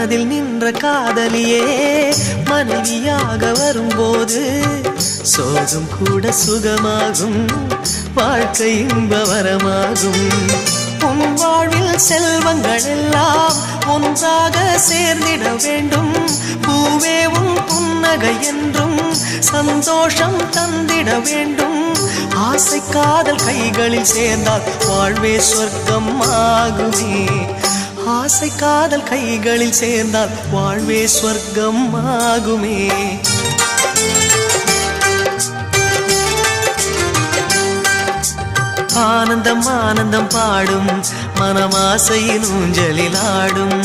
மனதில் நின்ற காதலியே மனைவியாக வரும்போது சோகம் கூட சுகமாகும், வாழ்க்கை இன்பவரமாகும். உன் வாழ்வில் செல்வங்கள் எல்லாம் ஒன்றாக சேர்ந்திட வேண்டும். பூவே உன் புன்னகை என்றும் சந்தோஷம் தந்திட வேண்டும். ஆசை காதல் கைகளில் சேர்ந்தால் வாழ்வே சொர்க்கம் ஆகுமே. ஆசை காதல் கைகளில் சேர்ந்தால் வாழ்வே சொர்க்கம் ஆகுமே. ஆனந்தம் ஆனந்தம் பாடும் மனமாசையின் ஊஞ்சலில் ஆடும்.